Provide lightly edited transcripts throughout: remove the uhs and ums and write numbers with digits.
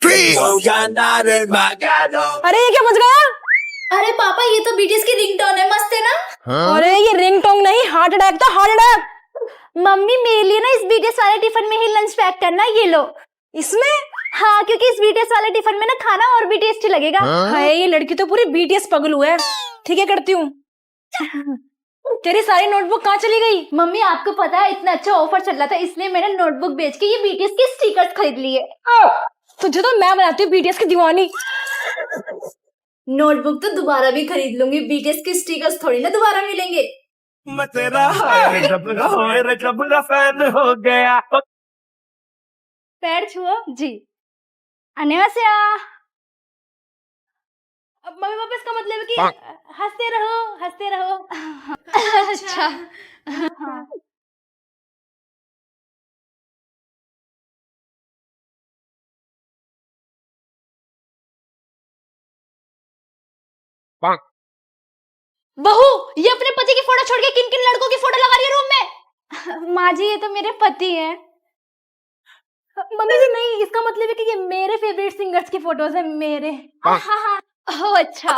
अरे ये क्या बज गया? अरे पापा ये तो बीटीएस की रिंगटोन है, मस्त है ना? अरे ये रिंगटोन नहीं, हार्ट अटैक था, हार्ट अटैक। मम्मी मेरे लिए ना इस बीटीएस वाले टिफिन में ही लंच पैक करना, ये लो। इसमें? हाँ, क्योंकि इस बीटीएस वाले टिफिन में ना खाना और भी टेस्टी लगेगा। हाय ये लड़की तो पूरी बीटीएस पगलू है। ठीक है करती हूँ। तेरी सारी नोटबुक कहाँ चली गई? मम्मी आपको पता है इतना अच्छा ऑफर चल रहा था, इसलिए मैंने नोटबुक बेच के ये बीटीएस के स्टिकर्स खरीद लिए। तुझे तो मैं बनाती हूँ बीटीएस की दीवानी। नोटबुक तो दोबारा भी खरीद लूंगी, बीटीएस के स्टिकर्स थोड़ी ना दोबारा मिलेंगे। मैं तेरा फैन हो गया। पैर छुओ जी। अन्यवासेया। अब मम्मी पापा इसका मतलब है कि हंसते रहो हंसते रहो। अच्छा हाँ। बहू ये अपने पति की फोटो छोड़ के किन किन लड़कों की फोटो लगा रही है रूम में? माँ जी ये तो मेरे पति हैं। मम्मी जी नहीं, इसका मतलब है कि ये मेरे फेवरेट सिंगर्स की फोटोज है मेरे। हाँ हाँ। ओह अच्छा।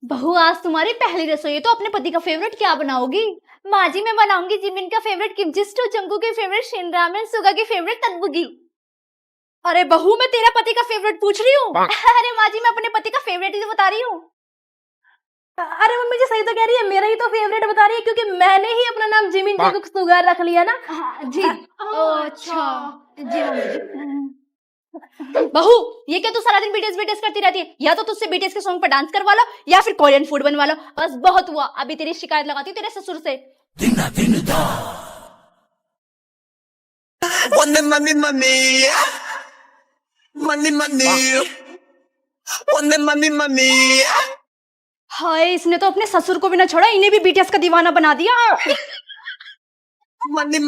बहू आज तुम्हारी पहली रसोई है तो अपने पति का फेवरेट क्या बनाओगी? माँ जी मैं बनाऊंगी जिमिन का फेवरेट किमची स्टू, जंकू के फेवरेट शिन रामेन, सुगा के फेवरेट तदबुगी। अरे बहू मैं तेरा पति का फेवरेट पूछ रही हूँ। अरे माँ जी मैं अपने पति का फेवरेट ही बता रही हूँ। अरे मम्मी जी सही तो कह रही है, मेरा ही तो फेवरेट बता रही है क्योंकि मैंने ही अपना नाम जिमिन जंकुक सुगा रख लिया ना। जी अच्छा जी मम्मी जी। बहू ये क्या तू सारा दिन बीटीएस बीटीएस करती रहती है? या तो तुझसे बीटीएस के सॉन्ग पर डांस करवा लो या फिर कोरियन फूड बनवा लो। बस बहुत हुआ, अभी तेरी शिकायत लगाती हूँ तेरे ससुर से। money. हाय इसने तो अपने ससुर को भी ना छोड़ा, इन्हें भी बीटीएस का दीवाना बना दिया। Money.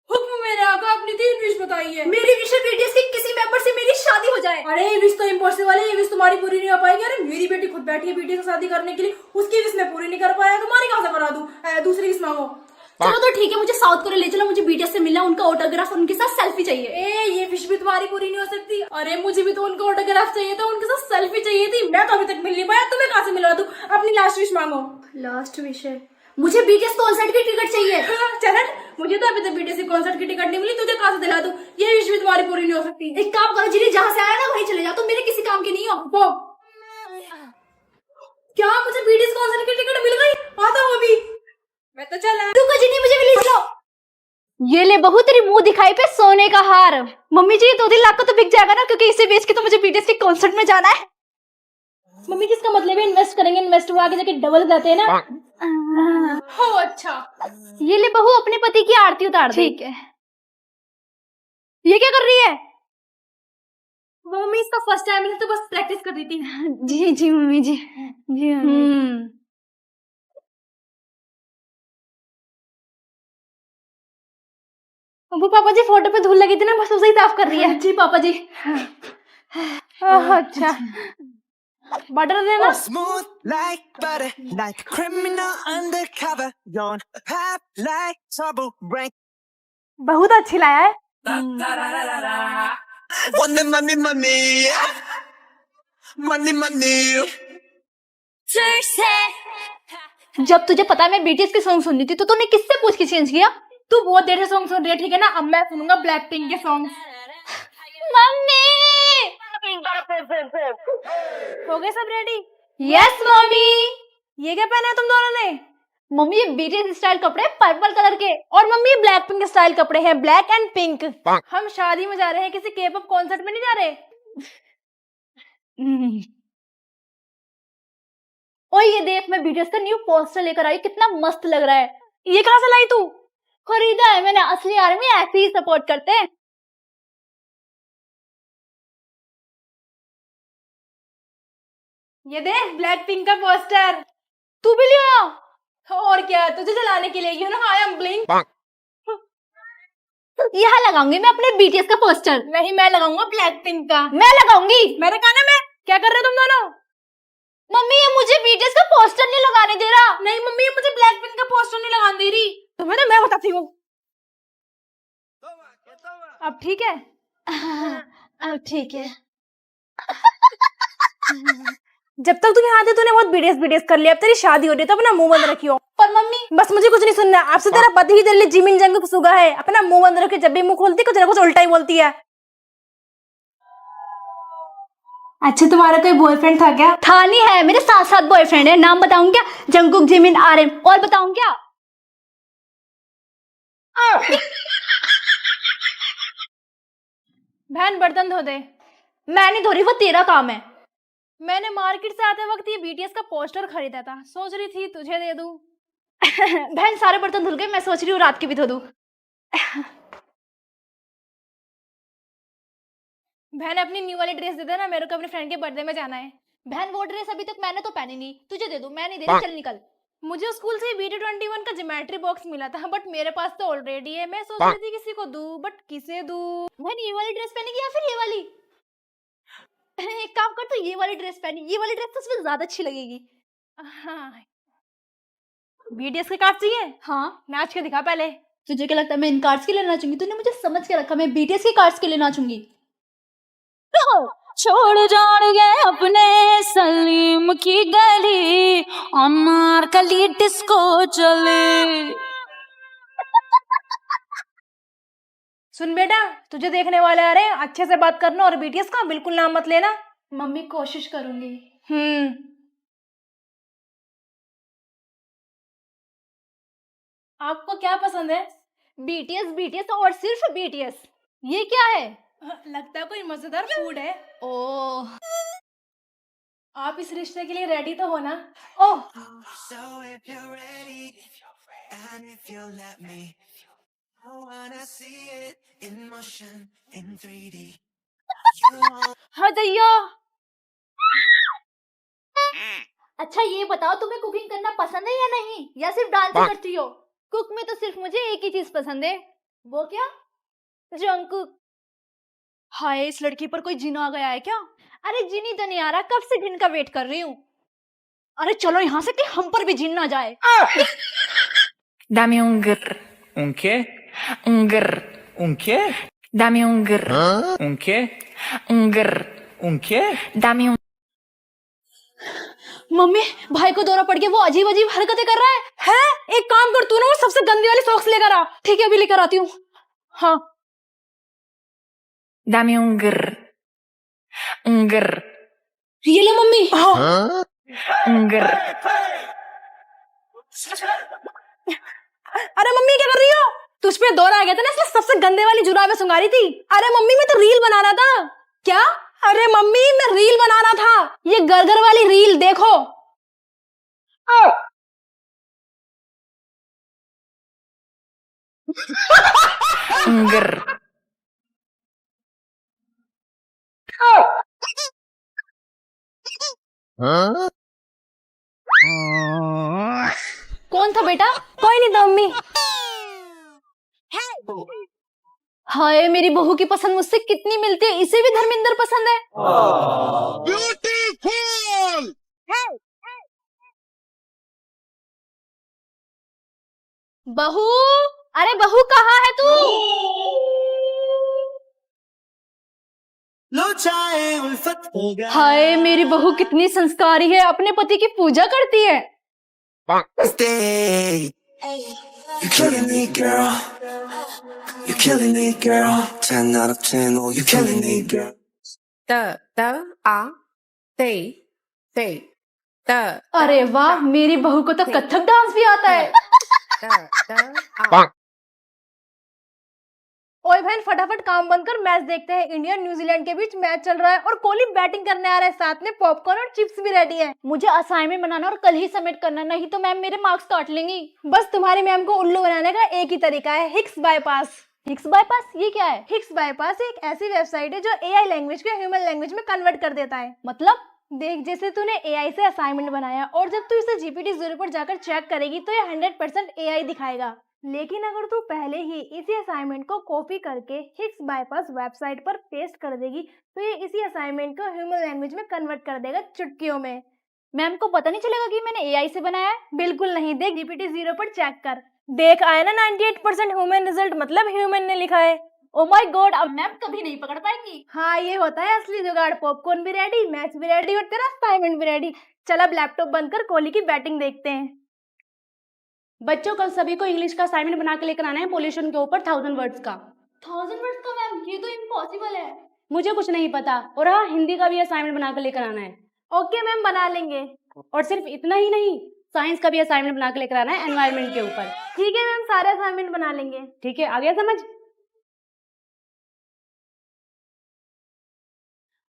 हुक्म मेरे आका, अपनी 3 विश बताइए। मेरी विश है बीटीएस के किसी मेंबर से मेरी शादी हो जाए। अरे ये विश तो इम्पॉसिबल है, ये विश तुम्हारी पूरी नहीं हो पाएगी। अरे मेरी बेटी खुद बैठी है बीटीएस से शादी करने के लिए, उसकी विश मैं पूरी नहीं कर पाया, तुम्हारी कहाँ से करा दूं? दूसरी विश मांगो। चलो तो ठीक है, मुझे साउथ कोरिया ले चलो, मुझे बीटीएस से मिलना, उनका ऑटोग्राफ और उनके साथ सेल्फी चाहिए। ये विश भी तुम्हारी पूरी नहीं हो सकती। अरे मुझे भी तो उनका ऑटोग्राफ चाहिए था, उनके साथ सेल्फी चाहिए थी, मैं तो अभी तक मिल नहीं पाया, तुम्हें कहाँ से मिला दूं? अपनी लास्ट विश मांगो। लास्ट विश है मुझे बीटीएस कॉन्सर्ट की टिकट चाहिए। चरण मुझे तो अभी तक बीटीएस की कॉन्सर्ट की टिकट नहीं मिली, तुझे कहाँ से दिला दूं? ये विश भी तुम्हारी पूरी नहीं हो सकती। एक काम करो जिन्हें जहाँ से आया ना वहीं चले जाओ, तुम मेरे किसी काम के नहीं हो। वो क्या मुझे बीटीएस कॉन्सर्ट की टिकट मिल गई? आता हूँ अभी मैं तो चला। रुको जिन्हें मुझे मिली लो। ये ले बहू तेरी मुंह दिखाई पे सोने का हार। मम्मी जी 2-3 लाख का तो बिक जाएगा ना, क्योंकि इसे बेच के तो मुझे बीटीएस के कॉन्सर्ट में जाना है। मम्मी जी इसका मतलब है इन्वेस्ट करेंगे, इन्वेस्ट हुआ आगे जाके डबल जाते हैं ना। हो अच्छा। ये ले बहू अपने पति की आरती उतार दे। ठीक है। ये क्या कर रही है? मम्मी इसका फर्स्ट टाइम है तो बस प्रैक्टिस कर रही थी। जी जी मम्मी जी। जी मम्मी। वो पापा जी फोटो पे धूल लगी थी ना, बस उसे ही साफ कर रही है। जी पापा जी। अच्छा बटर देना। Smooth like butter, like a criminal undercover. Don't pop like trouble break. बहुत अच्छी लाया है। Money. जब तुझे पता है मैं बीटीएस के सॉन्ग सुननी थी तो तूने किससे पूछ के चेंज किया? तू बहुत देर से सॉन्ग सुन रही है, ठीक है ना? अब मैं सुनूंगा ब्लैक पिंक के सॉन्ग। मम्मी हो गए सब रेडी? Yes mummy. ये क्या पहना है तुम दोनों ने? मम्मी ये बीटीएस स्टाइल कपड़े पर्पल कलर के, और मम्मी ब्लैक पिंक स्टाइल कपड़े हैं, ब्लैक एंड पिंक। हम शादी में जा रहे हैं, किसी के-पॉप कॉन्सर्ट में नहीं जा रहे। ओए ये देख मैं बीटीएस का न्यू पोस्टर लेकर आई, कितना मस्त लग रहा है। ये कहाँ से लाई तू? खरीदा है मैंने, असली आर्मी ऐसे ही सपोर्ट करते हैं। ये देख ब्लैक पिंक का पोस्टर। तू भी लिया? और क्या, तुझे जलाने के लिए, you know I am blink. यहाँ लगाऊंगी मैं अपने बीटीएस का पोस्टर। नहीं मैं लगाऊंगा ब्लैक पिंक का। मैं लगाऊंगी। मेरे कान में क्या कर रहे हो तुम दोनों? मम्मी ये मुझे बीटीएस का पोस्टर नहीं लगाने दे रहा। नहीं मम्मी ये मुझे ब्लैक पिंक का पोस्टर नहीं लगाने दे रही। तुम्हें तो मैं बताती हूँ। अब ठीक है? अब ठीक है। जब तक तू यहाँ थी तूने बहुत बीडीएस बीडीएस कर लिया, अब तेरी शादी हो रही है तो अपना मुंह बंद रखियो। पर मम्मी, बस मुझे कुछ नहीं सुनना, आपसे तेरा पति ही तेरे लिए जिमिन जंग सुगा है। अपना मुंह बंद रखे, जब भी मुंह खोलती कुछ ना कुछ उल्टा ही बोलती है। अच्छा तुम्हारा कोई बॉयफ्रेंड था क्या? था नहीं है, मेरे साथ साथ बॉयफ्रेंड है। नाम बताऊं क्या? Jungkook, Jimin, Aryan. और बताऊं क्या? बहन बर्तन धो दे। मैं नहीं धो रही, वो तेरा काम है। मैंने मार्केट से आते वक्त ये बीटीएस का पोस्टर खरीदा था, सोच रही थी तुझे दे दूं। बहन सारे बर्तन धुल गए, मैं सोच रही हूँ रात के भी धो दूं। बहन अपनी न्यू वाली ड्रेस दे देना, मेरे को अपने फ्रेंड के बर्थडे में जाना है। बहन वो ड्रेस अभी तक मैंने तो पहनी नहीं, तुझे दे दूं। मैं नहीं दे रही, चल निकल। मुझे स्कूल से BT21 का ज्योमेट्री बॉक्स मिला था, बट मेरे पास तो ऑलरेडी है। मैं सोच रही थी किसी को दूं, बट किसे दूं? बहन ये वाली ड्रेस पहनेगी या फिर ये वाली? एक काम कर, तो ये वाली ड्रेस पहनी। ये वाली ड्रेस तो उसमें ज्यादा अच्छी लगेगी। हाँ, बीटीएस के कार्ड चाहिए? हाँ, नाच के दिखा पहले। तुझे क्या लगता है मैं इन कार्ड्स के लिए नाचूंगी? तूने मुझे समझ के रखा, मैं बीटीएस के कार्ड्स के लिए नाचूंगी। छोड़ जान गए अपने सलीम की गली, अनारकली डिस्को चले। सुन बेटा, तुझे देखने वाले आ रहे हैं, अच्छे से बात करना और बीटीएस का बिल्कुल नाम मत लेना। मम्मी कोशिश करूंगी। आपको क्या पसंद है? बीटीएस, बीटीएस और सिर्फ बीटीएस। ये क्या है? लगता है कोई मजेदार फूड है। ओह, आप इस रिश्ते के लिए रेडी तो हो ना? ओह, So if you're ready, and if you let me, I wanna see it in motion in 3D. हाँ दैया। अच्छा ये बताओ, तुम्हें कुकिंग करना पसंद है या नहीं, या सिर्फ डांस ही करती हो? कुक में तो सिर्फ मुझे एक ही चीज पसंद है। वो क्या? जंगकुक। हाय, इस लड़की पर कोई जिन आ गया है क्या? अरे जिनी तो नहीं आ रहा, कब से जिन का वेट कर रही हूँ। अरे चलो यहाँ से कि हम पर भी जिन ना जाए। Dame un grr. ¿Un qué? Un grr. ¿Un qué? Dame un grr. ¿Un qué? Un grr. ¿Un qué? Dame un... mummy, भाई को दौरा पड़ गया, वो अजीब अजीब हरकतें कर रहा है। हैं? एक काम कर, तू ना वो सबसे गंदी वाली सॉक्स लेकर आ। ठीक है, अभी लेकर आती हूँ। हाँ। Dame un grr. Un grr. ये ले मम्मी। हाँ। Un grr. अरे मम्मी क्या कर रही हो? तुझ पे दौरा आ गया था ना, इसलिए सबसे गंदे वाली जुराबें सुंघा रही थी। अरे मम्मी मैं तो रील बना रहा था। क्या? अरे मम्मी मैं रील बना रहा था, ये गरगर वाली रील देखो। Un grr. कौन था बेटा? कोई नहीं था मम्मी। हाय, मेरी बहू की पसंद मुझसे कितनी मिलती है, इसे भी धर्मेंद्र पसंद है। बहू, अरे बहू कहाँ है तू? लो चाहे उल्फत हो गया। हाय, मेरी बहू कितनी संस्कारी है, अपने पति की पूजा करती है। Stay. You're killing me, girl. You're killing me, girl. 10 out of 10. Oh, you're killing me, girl. अरे वाह, मेरी बहू को तो कथक डांस भी आता है। ओए बहन, फटाफट काम बंद कर, मैच देखते हैं। इंडिया न्यूजीलैंड के बीच मैच चल रहा है और कोहली बैटिंग करने आ रहा है, साथ में पॉपकॉर्न और चिप्स भी रेडी है। मुझे असाइनमेंट बनाना और कल ही सबमिट करना, नहीं तो मैम मेरे मार्क्स काट लेंगी। बस तुम्हारी मैम को उल्लू बनाने का एक ही तरीका है, हिक्स बाईपास। हिक्स बाईपास ये क्या है? हिक्स बाईपास एक ऐसी वेबसाइट है जो एआई लैंग्वेज को ह्यूमन लैंग्वेज में कन्वर्ट कर देता है। मतलब? देख, जैसे तूने एआई से असाइनमेंट बनाया और जब तू इसे GPT-0 पर जाकर चेक करेगी तो ये 100% एआई दिखाएगा। लेकिन अगर तू पहले ही इसी असाइनमेंट को कॉपी करके हिक्स बाईपास वेबसाइट पर पेस्ट कर देगी तो ये इसी असाइनमेंट को ह्यूमन लैंग्वेज में कन्वर्ट कर देगा चुटकियों में। मैम को पता नहीं चलेगा कि मैंने एआई से बनाया है? बिल्कुल नहीं, देख जीपीटी 0 पर चेक कर, देख आया ना 98% ह्यूमन रिजल्ट, मतलब ह्यूमन ने लिखा है। ओ माय गॉड, अब मैम कभी नहीं पकड़ पाएंगी। हाँ, ये होता है असली जुगाड़। पॉपकॉर्न भी रेडी, मैच भी रेडी और तेरा असाइनमेंट भी रेडी। चल अब लैपटॉप बंद कर, कोहली की बैटिंग देखते हैं। बच्चों कल सभी को इंग्लिश का असाइनमेंट बना के लेकर आना है पोल्यूशन के ऊपर 1000 वर्ड्स का। 1000 वर्ड्स का मैम, ये तो इम्पॉसिबल है। मुझे कुछ नहीं पता। और हाँ, हिंदी का भी असाइनमेंट बना कर लेकर आना है। ओके मैम, बना लेंगे। और सिर्फ इतना ही नहीं, साइंस का भी असाइनमेंट बना के लेकर आना है एनवायरनमेंट के ऊपर। ठीक है मैम, सारे असाइनमेंट बना लेंगे। ठीक है, आ गया समझ?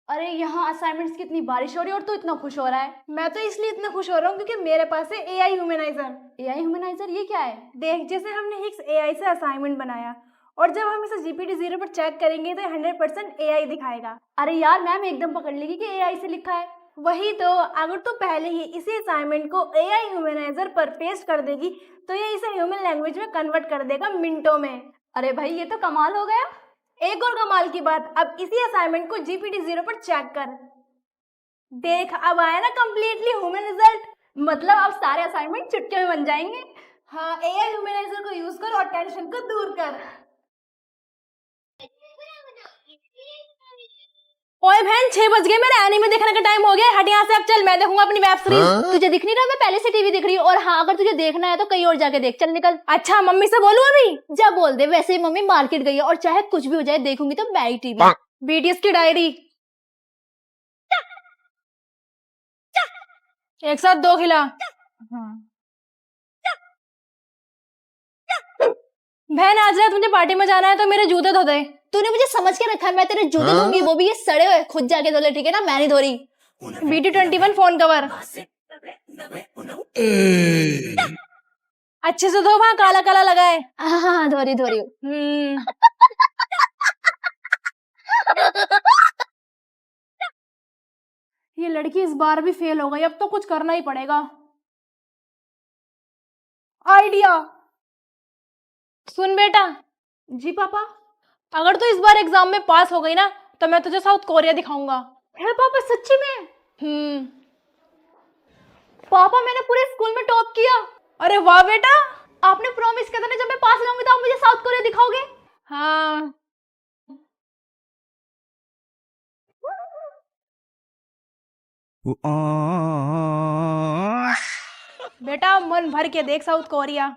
अरे यहाँ असाइनमेंट्स की इतनी बारिश हो रही है और तू इतना खुश हो रहा है। मैं तो इसलिए इतना खुश हो रहा हूँ क्योंकि मेरे पास है एआई ह्यूमनाइजर। एआई ह्यूमनाइजर, ये क्या है? देख, जैसे हमने हिक्स एआई से असाइनमेंट बनाया और जब हम इसे जीपीटी 0 पर चेक करेंगे तो 100% एआई दिखाएगा। अरे यार, मैम एकदम पकड़ लेगी कि एआई से लिखा है। वही तो, अगर तू पहले ही इसी असाइनमेंट को एआई ह्यूमनाइजर पर पेस्ट कर देगी तो ये इसे ह्यूमन लैंग्वेज में कन्वर्ट कर देगा मिनटों में। अरे भाई, ये तो कमाल हो गया। एक और कमाल की बात, अब इसी असाइनमेंट को जीपीटी 0 पर चेक कर, देख अब आया ना कंप्लीटली ह्यूमन रिजल्ट। मतलब अब सारे असाइनमेंट चुटकी में बन जाएंगे। हाँ, एआई ह्यूमनाइजर को यूज कर और टेंशन को दूर कर। ओए बहन, 6 बज गए, मेरे एनीमे देखने का टाइम हो गया। हट यहाँ से, अब चल, मैं देखूंगा अपनी वेब सीरीज। तुझे दिख नहीं रहा? मैं पहले से टीवी दिख रही हूँ। और हाँ, अगर तुझे देखना है तो कहीं और जाके देख। चल निकल। अच्छा, मम्मी से बोलूं अभी? जा बोल दे, वैसे ही मम्मी मार्केट गई है और चाहे कुछ भी हो जाए देखूंगी तो मैं ही टीवी। बीटीएस की डायरी, एक साथ 2 खिला। बहन, आज रात मुझे पार्टी में जाना है तो मेरे जूते धो दे। तूने मुझे समझ के रखा है, मैं तेरे जूते धोऊंगी, वो भी ये सड़े हुए। खुद जाके धो ले, ठीक है ना? मैं नहीं धो रही। BT21 फोन कवर अच्छे से धो, वहां काला काला लगा है। हाँ हाँ, धो रही हूँ। ये लड़की इस बार भी फेल हो गई, अब तो कुछ करना ही पड़ेगा। आइडिया, सुन बेटा। जी पापा। अगर तू इस बार एग्जाम में पास हो गई ना तो मैं तुझे साउथ कोरिया दिखाऊंगा। है पापा, सच्ची में? पापा, मैंने पूरे स्कूल में टॉप किया। अरे वाह बेटा। आपने प्रॉमिस किया था ना, जब मैं पास होंगी तो आप मुझे साउथ कोरिया दिखाओगे। हाँ। बेटा मन भर के देख साउथ कोरिया।